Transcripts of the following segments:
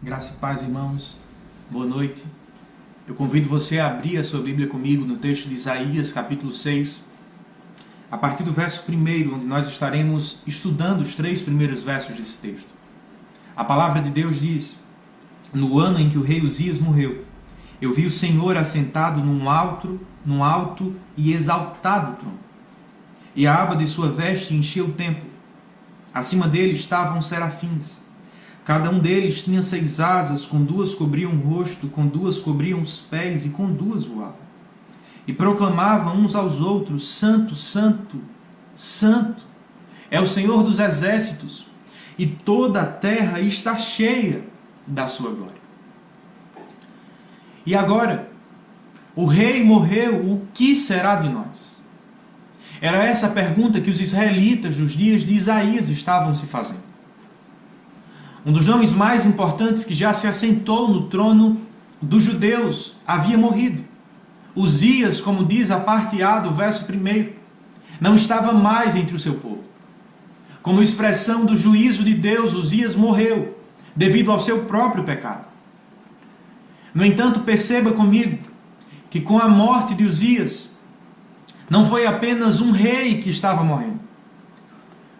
Graça e paz, irmãos. Boa noite. Eu convido você a abrir a sua Bíblia comigo no texto de Isaías, capítulo 6, a partir do verso 1, onde nós estaremos estudando os 3 primeiros versos desse texto. A palavra de Deus diz: no ano em que o rei Uzias morreu, eu vi o Senhor assentado num alto e exaltado trono, e a aba de sua veste enchia o templo. Acima dele estavam serafins. Cada um deles tinha 6 asas, com 2 cobriam o rosto, com 2 cobriam os pés e com 2 voavam. E proclamavam uns aos outros: Santo, Santo, Santo é o Senhor dos exércitos, e toda a terra está cheia da sua glória. E agora, o rei morreu, o que será de nós? Era essa a pergunta que os israelitas nos dias de Isaías estavam se fazendo. Um dos nomes mais importantes que já se assentou no trono dos judeus havia morrido. Uzias, como diz a parte A do verso 1, não estava mais entre o seu povo. Como expressão do juízo de Deus, Uzias morreu devido ao seu próprio pecado. No entanto, perceba comigo que com a morte de Uzias, não foi apenas um rei que estava morrendo.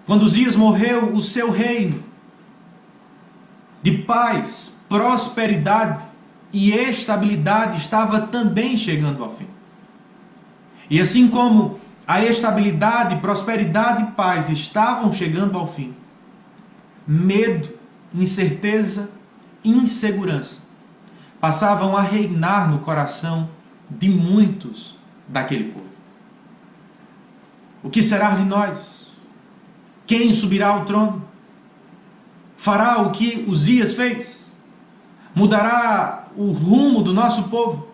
Quando Uzias morreu, o seu reino de paz, prosperidade e estabilidade estava também chegando ao fim. E assim como a estabilidade, prosperidade e paz estavam chegando ao fim, medo, incerteza e insegurança passavam a reinar no coração de muitos daquele povo. O que será de nós? Quem subirá ao trono? Fará o que Uzias fez? Mudará o rumo do nosso povo?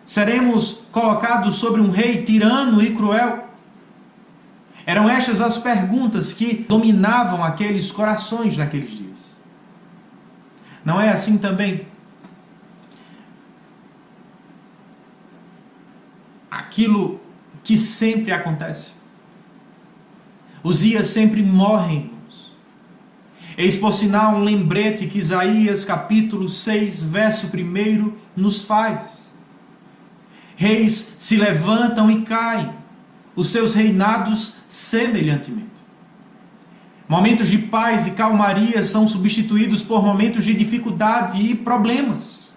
Seremos colocados sobre um rei tirano e cruel? Eram estas as perguntas que dominavam aqueles corações naqueles dias. Não é assim também? Aquilo que sempre acontece. Uzias sempre morre. Eis por sinal um lembrete que Isaías capítulo 6, verso 1 nos faz. Reis se levantam e caem, os seus reinados semelhantemente. Momentos de paz e calmaria são substituídos por momentos de dificuldade e problemas.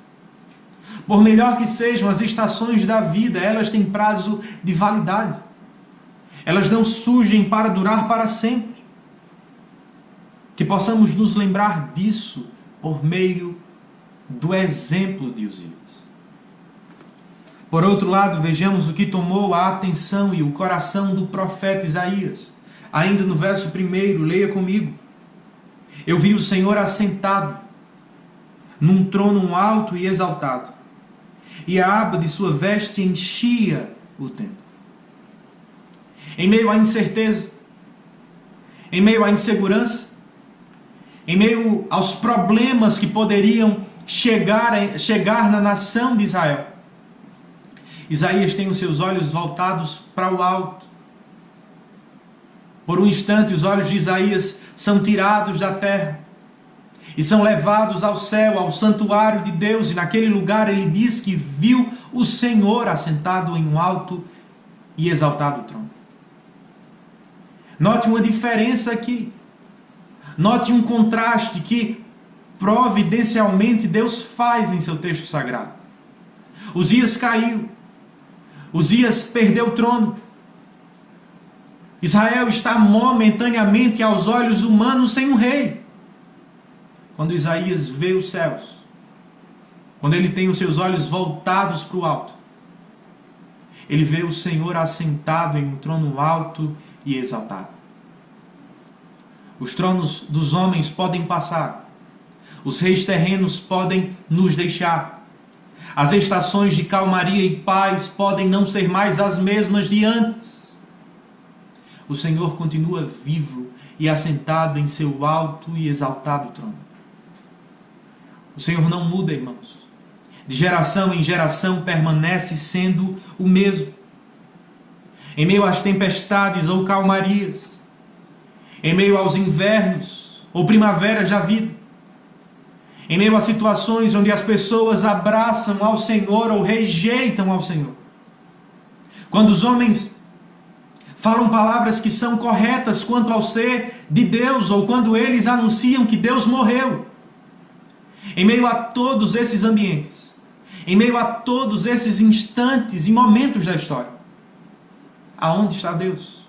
Por melhor que sejam as estações da vida, elas têm prazo de validade. Elas não surgem para durar para sempre. Que possamos nos lembrar disso por meio do exemplo de Uzias. Por outro lado, vejamos o que tomou a atenção e o coração do profeta Isaías. Ainda no verso 1, leia comigo. Eu vi o Senhor assentado num trono alto e exaltado, e a aba de sua veste enchia o templo. Em meio à incerteza, em meio à insegurança, em meio aos problemas que poderiam chegar na nação de Israel, Isaías tem os seus olhos voltados para o alto. Por um instante, os olhos de Isaías são tirados da terra e são levados ao céu, ao santuário de Deus, e naquele lugar ele diz que viu o Senhor assentado em um alto e exaltado trono. Note uma diferença aqui. Note um contraste que providencialmente Deus faz em seu texto sagrado. Uzias caiu. Uzias perdeu o trono. Israel está momentaneamente aos olhos humanos sem um rei. Quando Isaías vê os céus, quando ele tem os seus olhos voltados para o alto, ele vê o Senhor assentado em um trono alto e exaltado. Os tronos dos homens podem passar. Os reis terrenos podem nos deixar. As estações de calmaria e paz podem não ser mais as mesmas de antes. O Senhor continua vivo e assentado em seu alto e exaltado trono. O Senhor não muda, irmãos. De geração em geração permanece sendo o mesmo. Em meio às tempestades ou calmarias, em meio aos invernos ou primaveras da vida, Em meio a situações onde as pessoas abraçam ao Senhor ou rejeitam ao Senhor. Quando os homens falam palavras que são corretas quanto ao ser de Deus, ou quando eles anunciam que Deus morreu. Em meio a todos esses ambientes, em meio a todos esses instantes e momentos da história, aonde está Deus?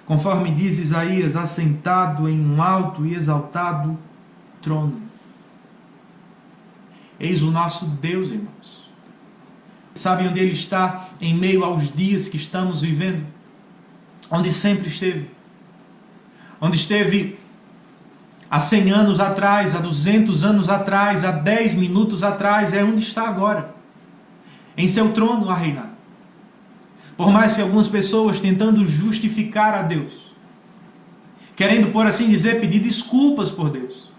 Conforme diz Isaías, assentado em um alto e exaltado trono. Eis o nosso Deus, irmãos. Sabe onde Ele está em meio aos dias que estamos vivendo? Onde sempre esteve. Onde esteve há 100 anos atrás, há 200 anos atrás, há 10 minutos atrás, é onde está agora. Em seu trono a reinar. Por mais que algumas pessoas tentando justificar a Deus, querendo, por assim dizer, pedir desculpas por Deus,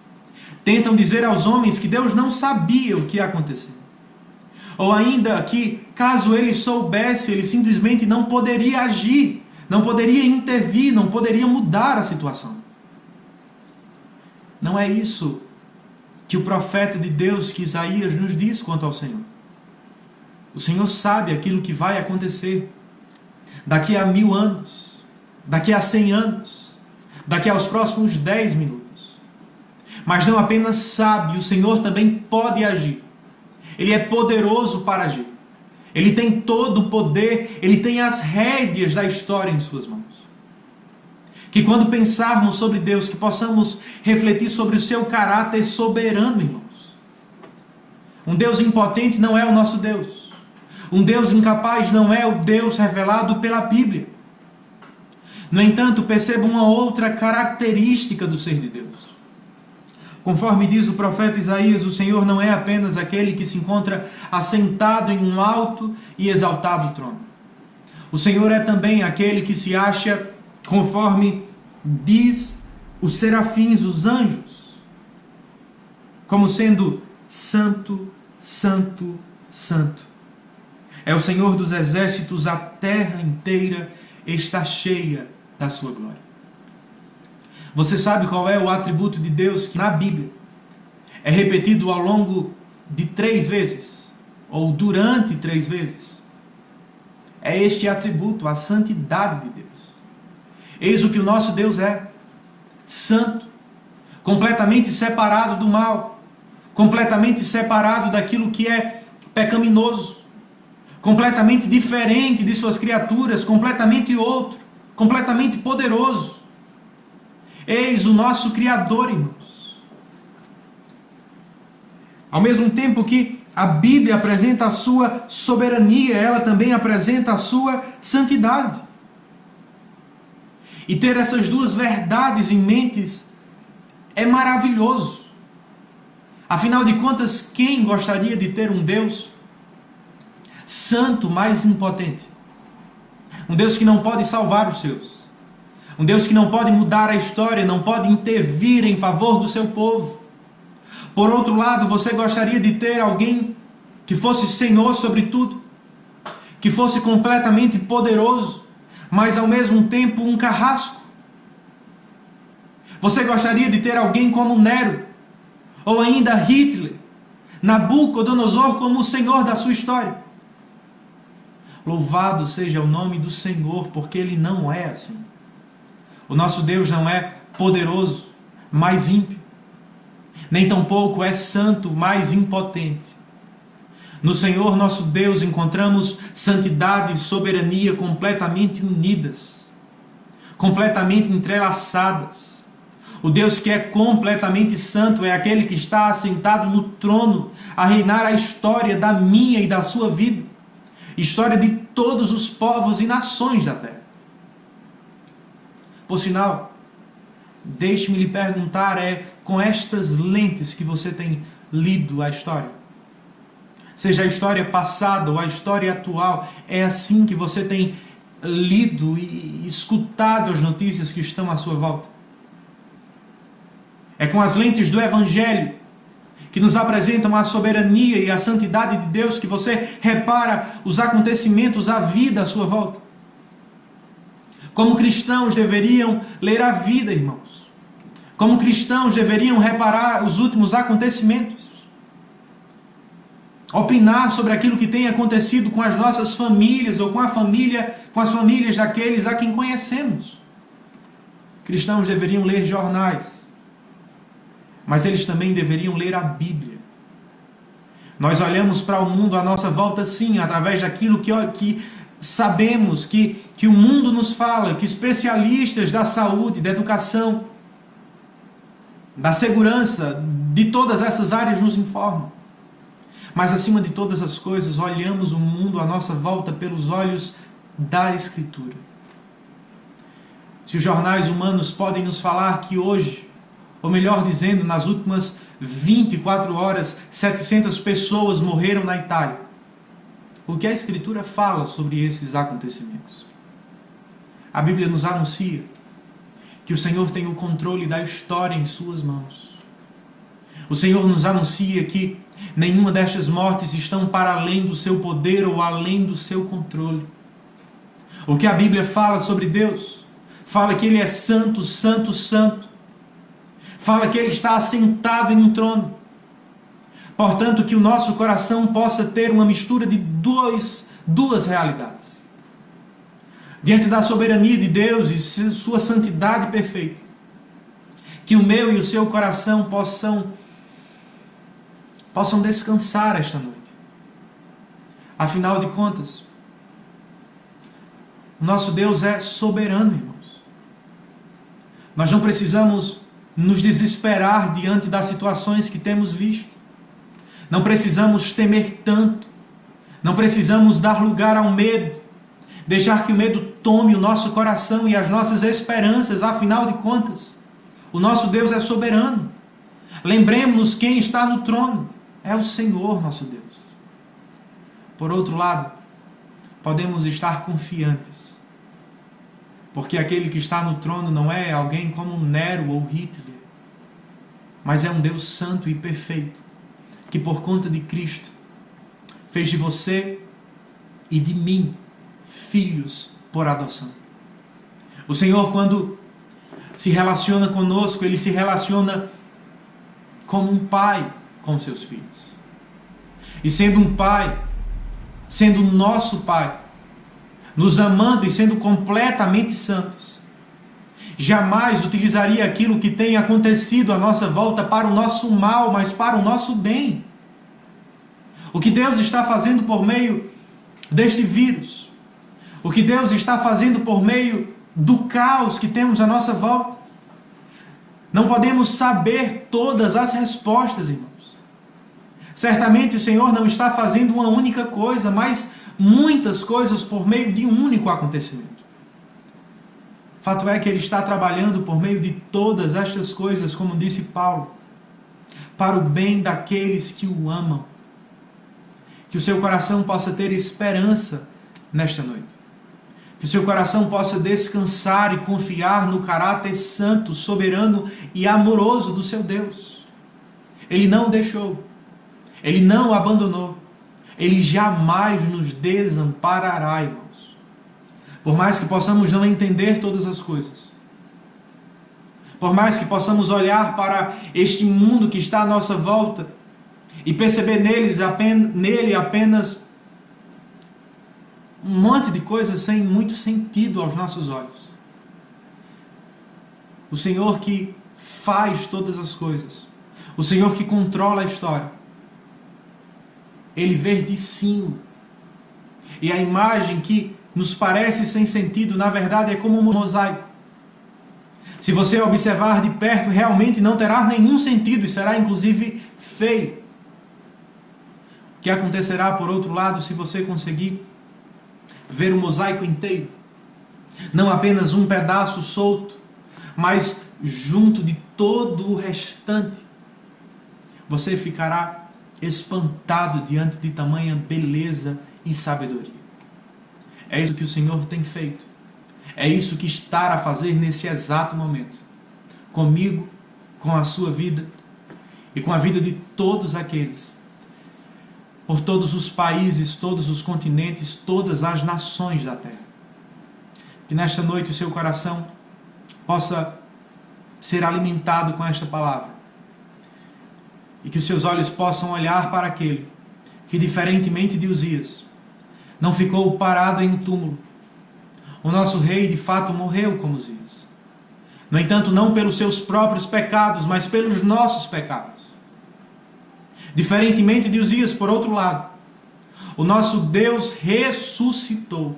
tentam dizer aos homens que Deus não sabia o que ia acontecer. Ou ainda que, caso Ele soubesse, Ele simplesmente não poderia agir, não poderia intervir, não poderia mudar a situação. Não é isso que o profeta de Deus, que Isaías, nos diz quanto ao Senhor. O Senhor sabe aquilo que vai acontecer daqui a 1000 anos, daqui a 100 anos, daqui aos próximos 10 minutos. Mas não apenas sabe, o Senhor também pode agir. Ele é poderoso para agir. Ele tem todo o poder, Ele tem as rédeas da história em suas mãos. Que quando pensarmos sobre Deus, que possamos refletir sobre o seu caráter soberano, irmãos. Um Deus impotente não é o nosso Deus. Um Deus incapaz não é o Deus revelado pela Bíblia. No entanto, perceba uma outra característica do ser de Deus. Conforme diz o profeta Isaías, o Senhor não é apenas aquele que se encontra assentado em um alto e exaltado trono. O Senhor é também aquele que se acha, conforme diz os serafins, os anjos, como sendo santo, santo, santo. É o Senhor dos exércitos, a terra inteira está cheia da sua glória. Você sabe qual é o atributo de Deus que na Bíblia é repetido ao longo de 3 vezes, ou durante 3 vezes? É este atributo, a santidade de Deus. Eis o que o nosso Deus é: santo, completamente separado do mal, completamente separado daquilo que é pecaminoso, completamente diferente de suas criaturas, completamente outro, completamente poderoso. Eis o nosso Criador, irmãos. Ao mesmo tempo que a Bíblia apresenta a sua soberania, ela também apresenta a sua santidade. E ter essas duas verdades em mente é maravilhoso. Afinal de contas, quem gostaria de ter um Deus santo, mas impotente? Um Deus que não pode salvar os seus. Um Deus que não pode mudar a história, não pode intervir em favor do seu povo. Por outro lado, você gostaria de ter alguém que fosse Senhor sobre tudo, que fosse completamente poderoso, mas ao mesmo tempo um carrasco? Você gostaria de ter alguém como Nero, ou ainda Hitler, Nabucodonosor como o Senhor da sua história? Louvado seja o nome do Senhor, porque Ele não é assim. O nosso Deus não é poderoso, mas ímpio. Nem tampouco é santo, mas impotente. No Senhor nosso Deus encontramos santidade e soberania completamente unidas, completamente entrelaçadas. O Deus que é completamente santo é aquele que está assentado no trono a reinar a história da minha e da sua vida, história de todos os povos e nações da terra. Por sinal, deixe-me lhe perguntar, é com estas lentes que você tem lido a história? Seja a história passada ou a história atual, é assim que você tem lido e escutado as notícias que estão à sua volta? É com as lentes do Evangelho, que nos apresentam a soberania e a santidade de Deus, que você repara os acontecimentos, a vida à sua volta? Como cristãos deveriam ler a vida, irmãos. Como cristãos, deveriam reparar os últimos acontecimentos, opinar sobre aquilo que tem acontecido com as nossas famílias ou com as famílias daqueles a quem conhecemos. Cristãos deveriam ler jornais, mas eles também deveriam ler a Bíblia. Nós olhamos para o mundo à nossa volta, sim, através daquilo que sabemos, que o mundo nos fala, que especialistas da saúde, da educação, da segurança, de todas essas áreas nos informam. Mas acima de todas as coisas, olhamos o mundo à nossa volta pelos olhos da Escritura. Se os jornais humanos podem nos falar que hoje, ou melhor dizendo, nas últimas 24 horas, 700 pessoas morreram na Itália, o que a Escritura fala sobre esses acontecimentos? A Bíblia nos anuncia que o Senhor tem o controle da história em suas mãos. O Senhor nos anuncia que nenhuma destas mortes estão para além do seu poder ou além do seu controle. O que a Bíblia fala sobre Deus? Fala que Ele é santo, santo, santo. Fala que Ele está assentado em um trono. Portanto, que o nosso coração possa ter uma mistura de duas realidades. Diante da soberania de Deus e sua santidade perfeita. Que o meu e o seu coração possam descansar esta noite. Afinal de contas, nosso Deus é soberano, irmãos. Nós não precisamos nos desesperar diante das situações que temos visto. Não precisamos temer tanto. Não precisamos dar lugar ao medo. Deixar que o medo tome o nosso coração e as nossas esperanças. Afinal de contas, o nosso Deus é soberano. Lembremos-nos quem está no trono. É o Senhor nosso Deus. Por outro lado, podemos estar confiantes. Porque aquele que está no trono não é alguém como Nero ou Hitler, mas é um Deus santo e perfeito, que por conta de Cristo fez de você e de mim filhos por adoção. O Senhor, quando se relaciona conosco, Ele se relaciona como um pai com seus filhos. E sendo um pai, sendo nosso pai, nos amando e sendo completamente santos, jamais utilizaria aquilo que tem acontecido à nossa volta para o nosso mal, mas para o nosso bem. O que Deus está fazendo por meio deste vírus, o que Deus está fazendo por meio do caos que temos à nossa volta, não podemos saber todas as respostas, irmãos. Certamente o Senhor não está fazendo uma única coisa, mas muitas coisas por meio de um único acontecimento. Fato é que Ele está trabalhando por meio de todas estas coisas, como disse Paulo, para o bem daqueles que o amam. Que o seu coração possa ter esperança nesta noite. Que o seu coração possa descansar e confiar no caráter santo, soberano e amoroso do seu Deus. Ele não deixou, Ele não abandonou, Ele jamais nos desamparará, irmãos. Por mais que possamos não entender todas as coisas, por mais que possamos olhar para este mundo que está à nossa volta e perceber nele apenas um monte de coisas sem muito sentido aos nossos olhos. O Senhor que faz todas as coisas, o Senhor que controla a história, Ele vê de cima. E a imagem que nos parece sem sentido, na verdade é como um mosaico. Se você observar de perto, realmente não terá nenhum sentido e será inclusive feio. O que acontecerá, por outro lado, se você conseguir ver o mosaico inteiro? Não apenas um pedaço solto, mas junto de todo o restante. Você ficará espantado diante de tamanha beleza e sabedoria. É isso que o Senhor tem feito. É isso que está a fazer nesse exato momento. Comigo, com a sua vida e com a vida de todos aqueles, por todos os países, todos os continentes, todas as nações da terra. Que nesta noite o seu coração possa ser alimentado com esta palavra. E que os seus olhos possam olhar para aquele que, diferentemente de Uzias, não ficou parado em um túmulo. O nosso rei, de fato, morreu como Uzias. No entanto, não pelos seus próprios pecados, mas pelos nossos pecados. Diferentemente de Uzias, por outro lado, o nosso Deus ressuscitou.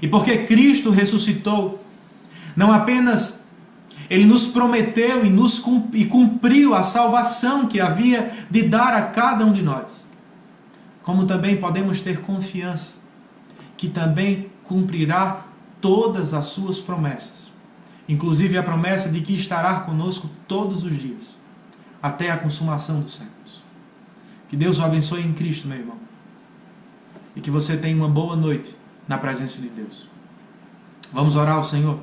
E porque Cristo ressuscitou, não apenas Ele nos prometeu e cumpriu a salvação que havia de dar a cada um de nós, como também podemos ter confiança que também cumprirá todas as suas promessas, inclusive a promessa de que estará conosco todos os dias, até a consumação dos séculos. Que Deus o abençoe em Cristo, meu irmão, e que você tenha uma boa noite na presença de Deus. Vamos orar ao Senhor.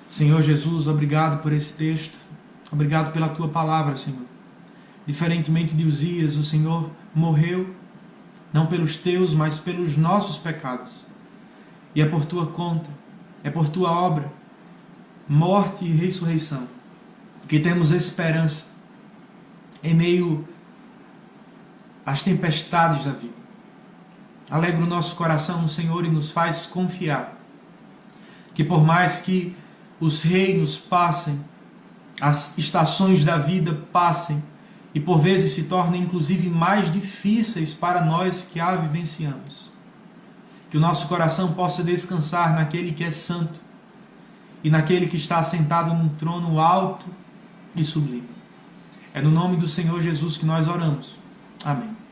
Senhor Jesus, obrigado por esse texto, obrigado pela Tua palavra, Senhor. Diferentemente de Uzias, o Senhor morreu, não pelos Teus, mas pelos nossos pecados. E é por Tua conta, é por Tua obra, morte e ressurreição, que temos esperança em meio às tempestades da vida. Alegra o nosso coração no Senhor e nos faz confiar que por mais que os reinos passem, as estações da vida passem e por vezes se tornem inclusive mais difíceis para nós que a vivenciamos, que o nosso coração possa descansar naquele que é santo e naquele que está assentado num trono alto e sublime. É no nome do Senhor Jesus que nós oramos. Amém.